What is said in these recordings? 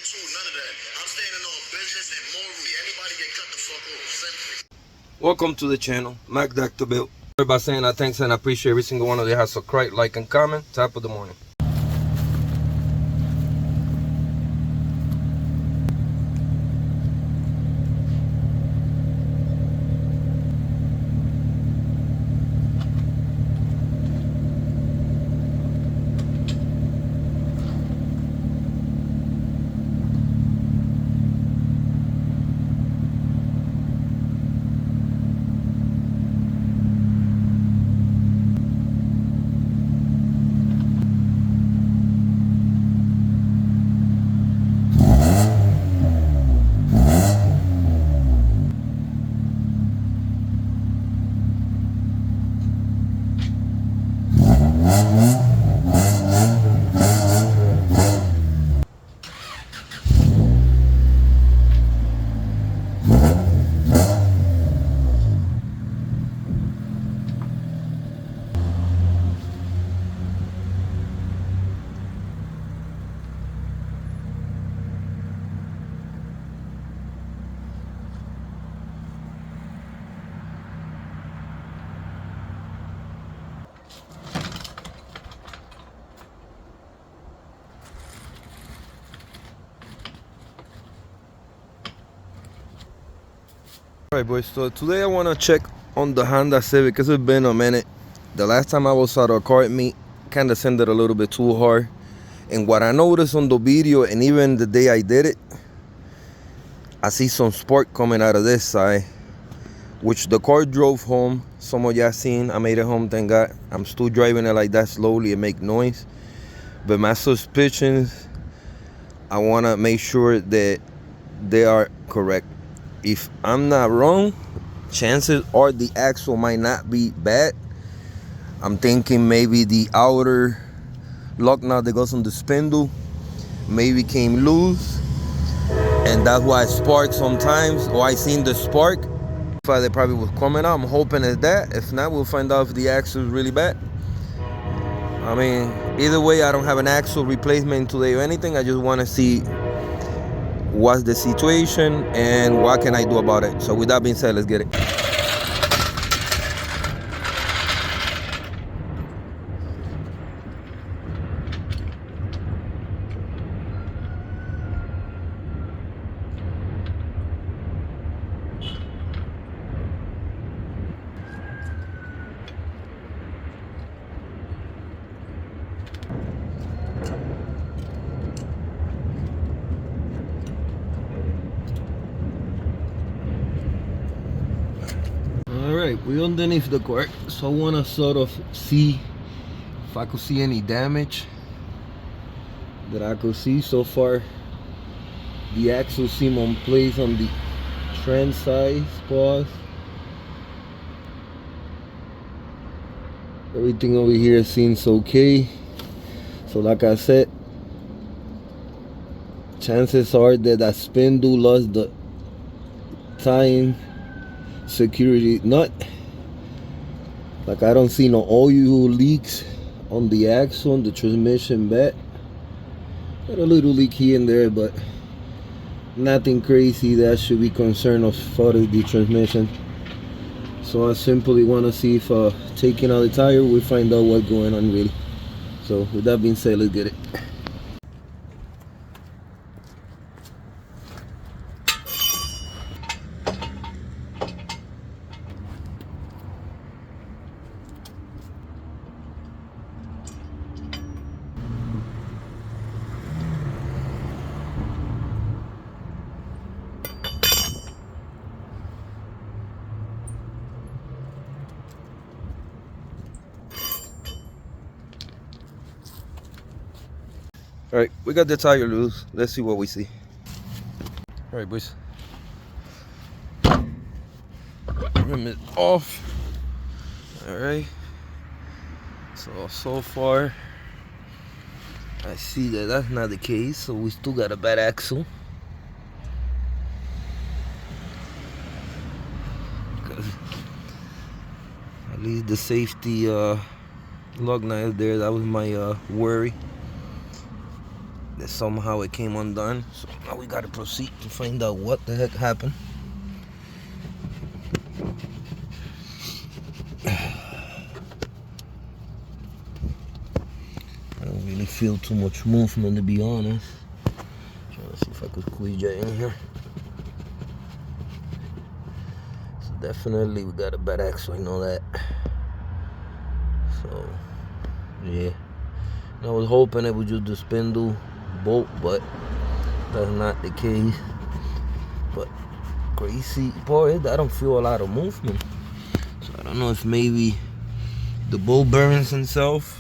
too, none of that. I'm standing on business and morally. Anybody get cut the fuck off. Simply. Welcome to the channel, Mac Dr. Bill. Start by saying thanks and I appreciate every single one of you has subscribed, like, and comment. Top of the morning. Alright boys, so today I want to check on the Honda Civic because it's been a minute. The last time I was at a car meet, kind of sent it a little bit too hard. And what I noticed on the video, and even the day I did it, I see some spark coming out of this side, which the car drove home. Some of y'all seen, I made it home, thank God. I'm still driving it like that slowly and make noise. But my suspicions, I want to make sure that they are correct. If I'm not wrong, chances are the axle might not be bad. I'm thinking maybe the outer lock nut that goes on the spindle maybe came loose, and that's why it sparks sometimes, or I seen the spark. They probably was coming out. I'm hoping it's that. If not, we'll find out if the axle is really bad. I mean, either way, I don't have an axle replacement today or anything. I just want to see what's the situation and what can I do about it. So with that being said, let's get it. Alright, we're underneath the car, so I want to sort of see if I could see any damage that I could see. So far the axle seem on place on the trend side spars. Everything over here seems okay. So like I said, chances are that that spindle lost the tying security nut. Like I don't see no oil leaks on the axle, on the transmission bed. Got a little leak here and there, but nothing crazy that should be concerned of for the transmission. So I simply want to see if taking out the tire we find out what's going on really. So with that being said, let's get it. Alright, we got the tire loose. Let's see what we see. Alright boys, rim is off. Alright, so far I see that that's not the case, so we still got a bad axle. At least the safety lug nut is there. That was my worry. that somehow it came undone. So now we gotta proceed to find out what the heck happened. I don't really feel too much movement, to be honest. Trying to see if I could squeeze that in here. So definitely we got a bad axle, I know that. So yeah, I was hoping it was just the spindle bolt, but that's not the case. But crazy boy, I don't feel a lot of movement. So I don't know if maybe the bolt bearings themselves,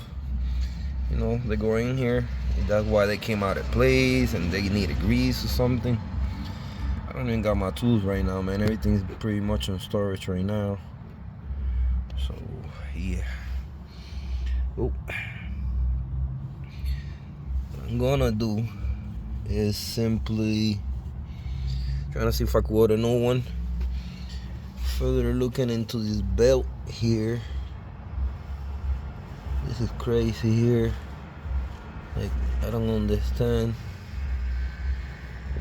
you know, they go in here. That's why they came out of place and they needed grease or something. I don't even got my tools right now, man. Everything's pretty much in storage right now. So yeah. Oh. What I'm gonna do is simply trying to see if I could order a new one. Further looking into this belt here. This is crazy here. Like, I don't understand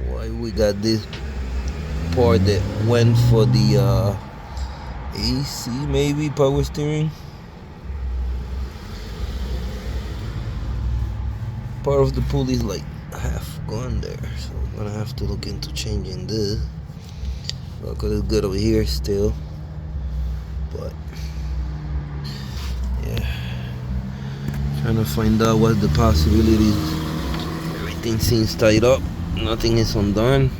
why we got this part that went for the AC, maybe power steering. Part of the pulley is like half gone there, so I'm gonna have to look into changing this. Cause it's good over here still, but yeah, trying to find out what the possibilities. Everything seems tied up, nothing is undone.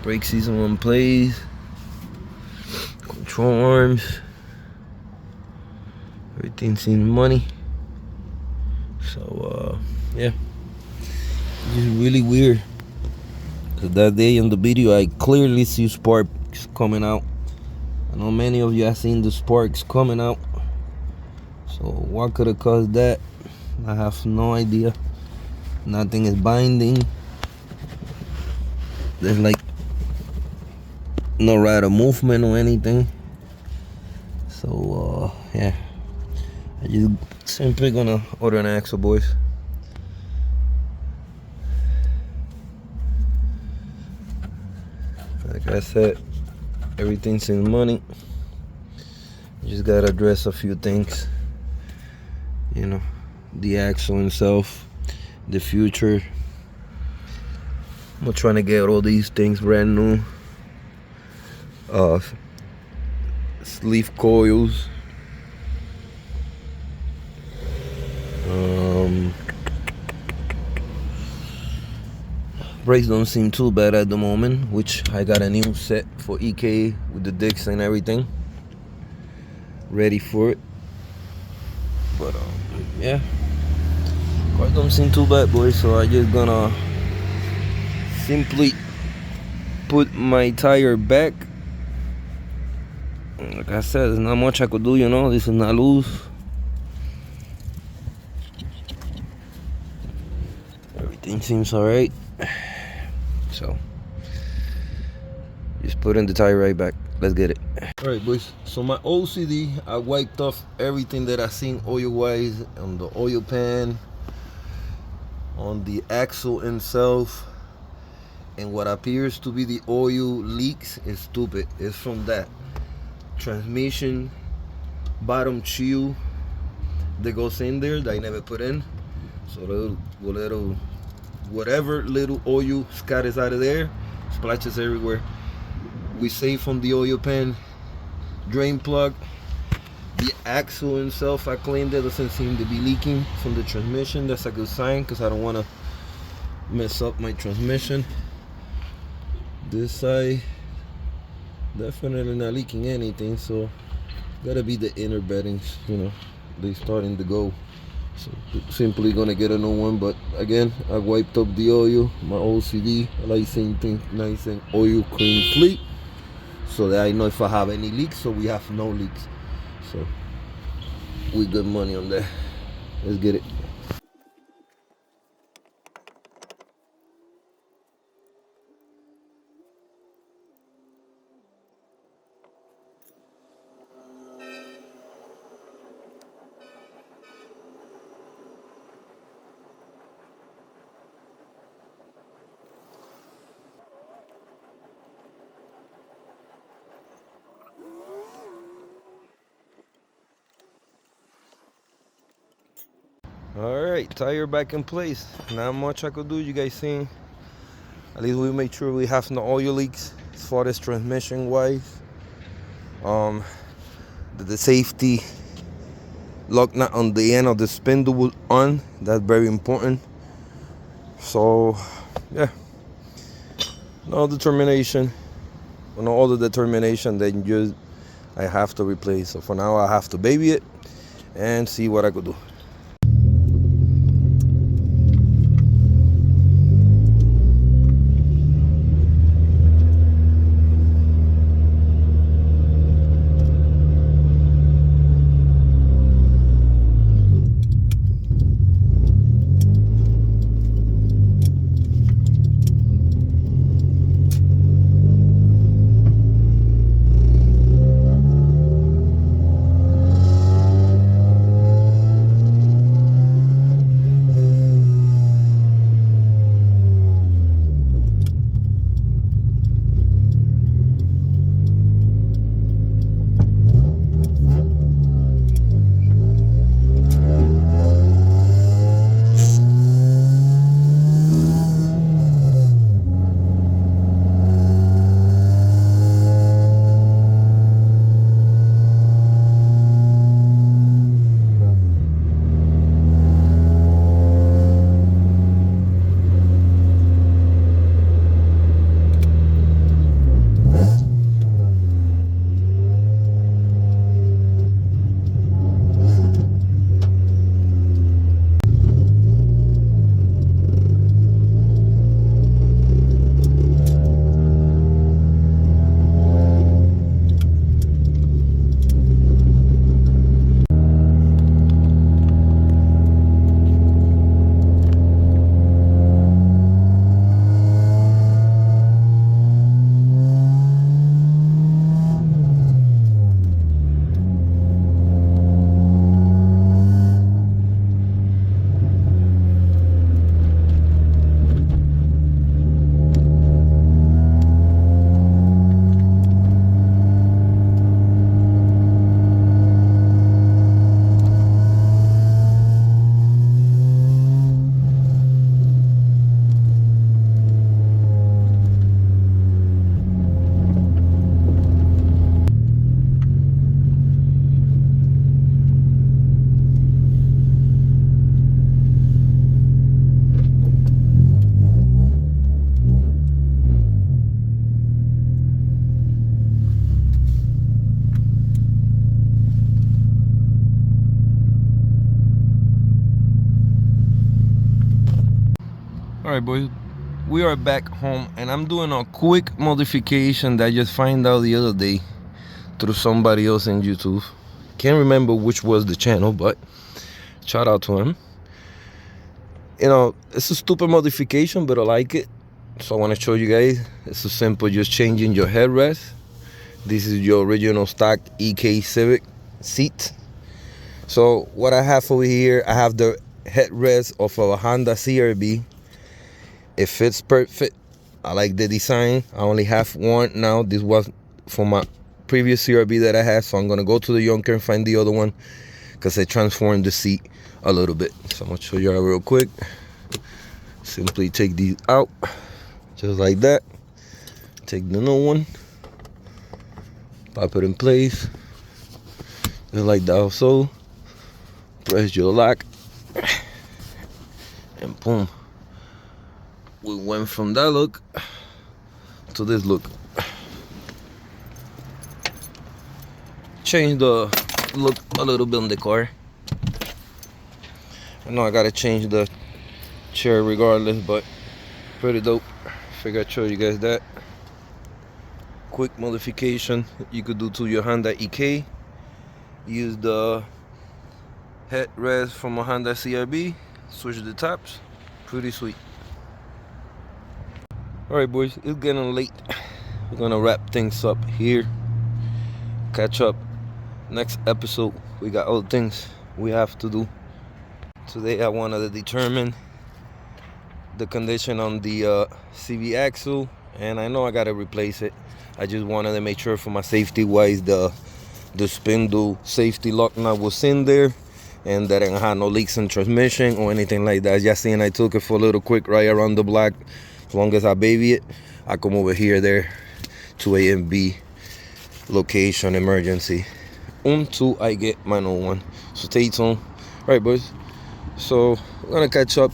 Brake system in place, control arms, everything seems money. So yeah, it's just really weird. Cause that day in the video I clearly see sparks coming out. I know many of you have seen the sparks coming out. So what could have caused that? I have no idea. Nothing is binding. There's like no rate of movement or anything. So yeah, I just simply gonna order an axle, boys. Like I said, everything's in money. You just gotta address a few things. You know, the axle itself, the future. I'm trying to get all these things brand new. Sleeve coils. Brakes don't seem too bad at the moment, which I got a new set for EK with the discs and everything. Ready for it. But yeah, cars don't seem too bad, boys. So I just gonna simply put my tire back. Like I said, there's not much I could do, you know. This is not loose. Everything seems alright. So just putting the tire right back. Let's get it. Alright, boys, so my OCD, I wiped off everything that I seen oil wise on the oil pan, on the axle itself, and what appears to be the oil leaks is stupid. It's from that transmission bottom chill that goes in there that I never put in. So whatever little oil scatters out of there, splashes everywhere. We save from the oil pan drain plug. The axle itself, I cleaned it. Doesn't seem to be leaking from the transmission. That's a good sign because I don't want to mess up my transmission. This side, definitely not leaking anything. So gotta be the inner beddings, you know, they starting to go. So simply gonna get a new one. But again, I wiped up the oil. My OCD, I like seeing things nice and oil clean fleet, so that I know if I have any leaks. So we have no leaks. So we good money on that. Let's get it. right, tire back in place. Not much I could do, you guys seen. At least we made sure we have no oil leaks as far as transmission wise. The safety lock nut on the end of the spindle was on. That's very important. So yeah, no determination. No other determination than just I have to replace. So for now I have to baby it and see what I could do. All right, boys, we are back home and I'm doing a quick modification that I just found out the other day through somebody else in YouTube. Can't remember which was the channel, but shout out to him. You know, it's a stupid modification, but I like it. So I want to show you guys. It's so simple, just changing your headrest. This is your original stock EK Civic seat. So what I have over here, I have the headrest of a Honda CRV. It fits perfect. I like the design. I only have one now. This was for my previous CRV that I had, so I'm gonna go to the Yonker and find the other one because I transformed the seat a little bit. So I'm gonna show you real quick. Simply take these out just like that. Take the new one, pop it in place just like that. Also press your lock and boom, we went from that look to this look. Change the look a little bit on the car. I know I gotta change the chair regardless, but pretty dope. Figure I'd show you guys that. Quick modification you could do to your Honda EK. Use the headrest from a Honda CRV, switch the tops. Pretty sweet. Alright, boys, it's getting late. We're gonna wrap things up here. Catch up next episode. We got other things we have to do. Today I wanted to determine the condition on the CV axle, and I know I gotta replace it. I just wanted to make sure for my safety wise the spindle safety lock nut was in there, and that didn't have no leaks in transmission or anything like that. Just seeing I took it for a little quick ride around the block. As long as I baby it, I come over here, there, to A and B location emergency until I get my new one. So stay tuned. All right, boys. So we're gonna catch up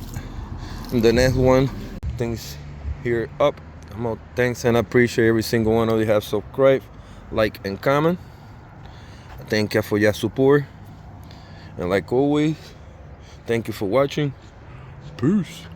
in the next one. Things here up. I'm out. Thanks, and I appreciate every single one of you have subscribed, like, and comment. Thank you for your support, and like always, thank you for watching. Peace.